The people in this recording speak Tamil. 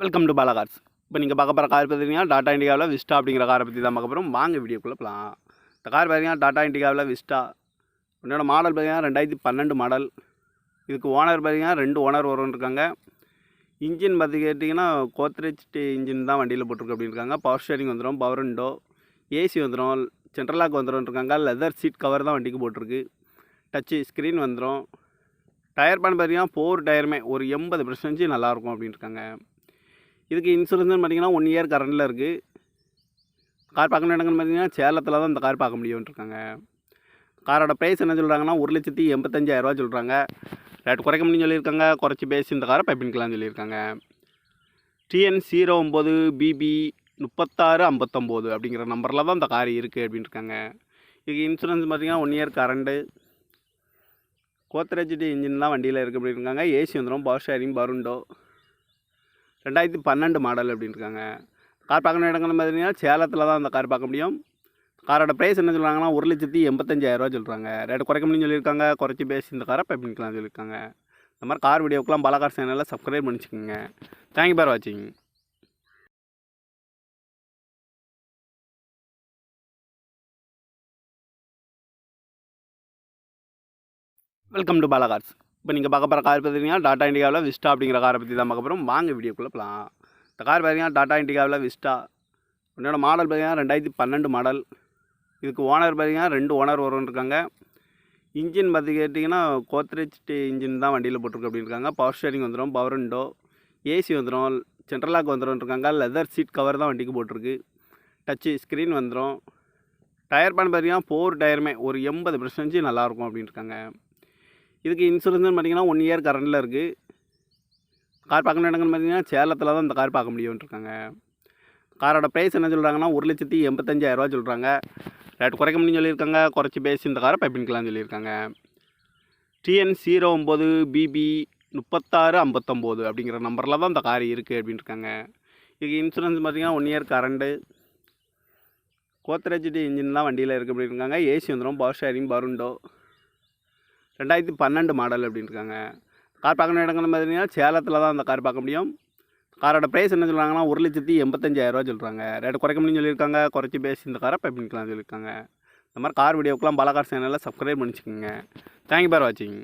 Welcome to Bala cars. இப்போ நீங்கள் பார்க்க போகிற கார் பார்த்தீங்கன்னா டாடா இண்டிகாவில் விஸ்டா அப்படிங்கிற காரை பற்றி தான் பார்க்க போகிறோம். வாங்க வீடியோக்குள்ளே போகலாம். இந்த கார் பார்த்தீங்கன்னா டாடா இண்டிகாவில் விஸ்டா. என்னோட மாடல் பார்த்தீங்கன்னா 2012 மாடல். இதுக்கு ஓனர் பார்த்தீங்கன்னா 2 ஓனர் வரும்னு இருக்காங்க. இன்ஜின் பார்த்து கேட்டிங்கன்னா கோத்ரேஜ் இன்ஜின் தான் வண்டியில் போட்டிருக்கு அப்படின்னு இருக்காங்க. பவர் ஸ்டேரிங் வந்துடும், பவர் விண்டோ, ஏசி வந்துடும், சென்ட்ரல் லாக் வந்துடும் இருக்காங்க. லெதர் சீட் கவர் தான் வண்டிக்கு போட்டிருக்கு. டச்சு ஸ்க்ரீன் வந்துடும். டயர் பேன் பார்த்தீங்கன்னா 4 டயருமே ஒரு 80% நல்லாயிருக்கும் அப்படின்னு இருக்காங்க. இதுக்கு இன்சூரன்ஸ்னு பார்த்தீங்கன்னா 1 இயர் கரண்டில் இருக்குது. கார் பார்க்கணும் இடங்கன்னு பார்த்தீங்கன்னா சேலத்தில் தான் இந்த கார் பார்க்க முடியும்ன்ட்ருக்காங்க. காரோட ப்ரைஸ் என்ன சொல்கிறாங்கன்னா 1,85,000 சொல்கிறாங்க. ரேட் குறைக்க முடியும்னு சொல்லியிருக்காங்க. குறைச்சி பேசி இந்த காரை பைப்பின்கலாம்னு சொல்லியிருக்காங்க. TN09BB 3659 அப்படிங்கிற நம்பரில் தான் இந்த கார் இருக்குது அப்படின்னு இருக்காங்க. இதுக்கு இன்சூரன்ஸ் பார்த்தீங்கன்னா 1 இயர் கரண்டு. கோத்ரேஜ் இன்ஜின் தான் வண்டியில் இருக்குது அப்படின்னு இருக்காங்க. ஏசி வந்துடும், power sharing, power window, 2012 model அப்படின்னு இருக்காங்க. கார் பார்க்கணும் இடங்கள்னு பார்த்தீங்கன்னா சேலத்தில் தான் அந்த கார் பார்க்க முடியும். காரோட ப்ரைஸ் என்ன சொல்கிறாங்கன்னா 1,85,000 சொல்கிறாங்க. ரேட்டு குறைக்க முடியும்னு சொல்லியிருக்காங்க. குறைச்சி பேசி இந்த காரை பைப்பின்கலாம்னு சொல்லியிருக்காங்க. இந்த மாதிரி கார் வீடியோக்கெலாம் பாலா கார் சேனலில் சப்ஸ்கிரைப் பண்ணிச்சுக்கோங்க. தேங்க்யூ ஃபார் வாட்சிங். Welcome to Bala cars. இப்போ நீங்கள் பார்க்க போகிற கார் பார்த்தீங்கன்னா டாடா இண்டிகாவில் விஸ்டா அப்படிங்கிற காரை பற்றி தான் பார்க்க போகிறோம். வாங்க வீடியோக்குள்ளே போகலாம். இந்த கார் பார்த்தீங்கன்னா டாடா இண்டிகாவில் விஸ்டா. என்னோட மாடல் பார்த்தீங்கன்னா 2012 மாடல். இதுக்கு ஓனர் பார்த்தீங்கன்னா 2 ஓனர் வரும்னு இருக்காங்க. இன்ஜின் பார்த்து கேட்டிங்கன்னா கோத்ரேஜ் இன்ஜின் தான் வண்டியில் போட்டிருக்கு அப்படின்னு இருக்காங்க. பவர் ஸ்டேரிங் வந்துடும், பவர் விண்டோ, ஏசி வந்துடும், சென்ட்ரல் லாக் வந்துடும் இருக்காங்க. லெதர் சீட் கவர் தான் வண்டிக்கு போட்டிருக்கு. டச்சு ஸ்க்ரீன் வந்துடும். டயர் பேன் பார்த்தீங்கன்னா 4 டயருமே ஒரு 80% நல்லாயிருக்கும் அப்படின்னு இருக்காங்க. இதுக்கு இன்சூரன்ஸ்னு பார்த்தீங்கன்னா 1 இயர் கரண்டில் இருக்குது. கார் பார்க்கணும் இடங்கள்னு பார்த்தீங்கன்னா சேலத்தில் தான் இந்த கார் பார்க்க முடியும்ன்ட்ருக்காங்க. காரோட ப்ரைஸ் என்ன சொல்கிறாங்கன்னா 1,85,000 சொல்கிறாங்க. ரேட் குறைக்க முடியும்னு சொல்லியிருக்காங்க. குறைச்சி பேசி இந்த காரை பைப்பின்கலாம்னு சொல்லியிருக்காங்க. TN09BB 3659 அப்படிங்கிற நம்பரில் தான் இந்த கார் இருக்குது அப்படின்னு இருக்காங்க. இதுக்கு இன்சூரன்ஸ் பார்த்தீங்கன்னா 1 இயர் கரண்டு. கோத்ரேஜ் இன்ஜின் தான் வண்டியில் இருக்குது அப்படின்னு இருக்காங்க. ஏசி வந்துடும், power sharing, power window, 2012 model அப்படின்னு இருக்காங்க. கார் பார்க்கணும் இடங்கள்னு பார்த்தீங்கன்னா சேலத்தில் தான் அந்த கார் பார்க்க முடியும். காரோட ப்ரைஸ் என்ன சொல்கிறாங்கன்னா 1,85,000 சொல்கிறாங்க. ரேட்டு குறைக்க முடியும்னு சொல்லியிருக்காங்க. குறைச்சி பேசி இந்த காரை பைப்பின்கலாம்னு சொல்லியிருக்காங்க. இந்த மாதிரி கார் வீடியோக்கெலாம் பாலா கார் சேனலில் சப்ஸ்கிரைப் பண்ணிச்சுக்கோங்க. தேங்க்யூ ஃபார் வாட்சிங்.